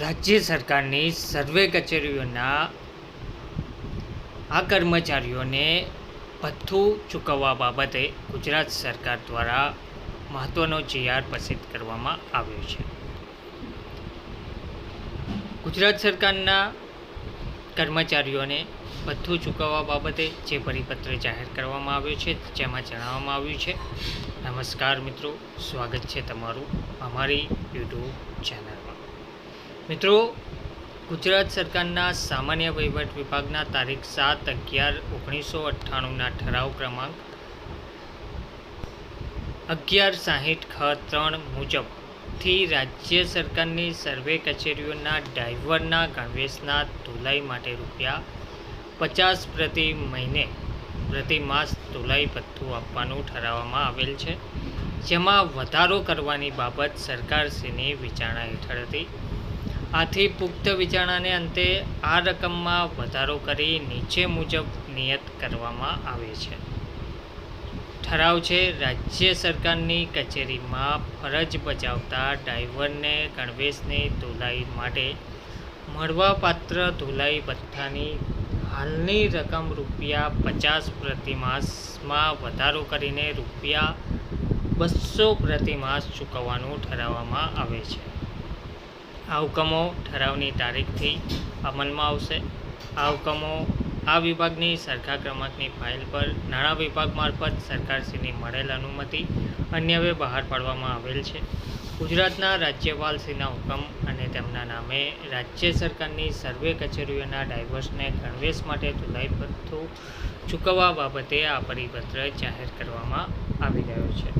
રાજ્ય સરકારની સર્વે કચેરીઓના આ કર્મચારીઓને ભથ્થું ચૂકવવા બાબતે ગુજરાત સરકાર દ્વારા મહત્ત્વનો GR પ્રસિદ્ધ કરવામાં આવ્યો છે. ગુજરાત સરકારના કર્મચારીઓને ભથ્થું ચૂકવવા બાબતે જે પરિપત્ર જાહેર કરવામાં આવ્યો છે જેમાં જણાવવામાં આવ્યું છે. નમસ્કાર મિત્રો, સ્વાગત છે તમારું અમારી યુટ્યુબ ચેનલમાં. મિત્રો, ગુજરાત સરકારના સામાન્ય વહીવટ વિભાગના તારીખ 7/11/1998ના ઠરાવ ક્રમાંક 1160(ખ)(3) મુજબથી રાજ્ય સરકારની સર્વે કચેરીઓના ડ્રાઈવરના ગણવેશના ધોલાઈ માટે ₹50 પ્રતિ મહિને પ્રતિ માસ ધોલાઈ ભથ્થું આપવાનું ઠરાવવામાં આવેલ છે, જેમાં વધારો કરવાની બાબત સરકારશ્રીની વિચારણા હેઠળ હતી. આથી પુખ્ત વિચારણાને અંતે આ રકમમાં વધારો કરી નીચે મુજબ નિયત કરવામાં આવે છે. ઠરાવ છે: રાજ્ય સરકારની કચેરીમાં ફરજ બજાવતા ડ્રાઈવરને ગણવેશની ધોલાઈ માટે મળવાપાત્ર ધોલાઈ ભથ્થાની હાલની રકમ ₹50 પ્રતિ માસમાં વધારો કરીને ₹200 પ્રતિ માસ ચૂકવવાનું ઠરાવવામાં આવે છે. આ હુકમો ઠરાવની તારીખથી અમલમાં આવશે. આ હુકમો આ વિભાગની સરખા ક્રમાંકની ફાઇલ પર નાણાં વિભાગ મારફત સરકારશ્રીની મળેલ અનુમતિ અન્વયે બહાર પાડવામાં આવેલ છે. ગુજરાતના રાજ્યપાલશ્રીના હુકમ અને તેમના નામે રાજ્ય સરકારની સર્વે કચેરીઓના ડ્રાઈવર્સને ગણવેશ માટે ધોલાઈ ભથ્થું ચૂકવવા બાબતે આ પરિપત્ર જાહેર કરવામાં આવી રહ્યો છે.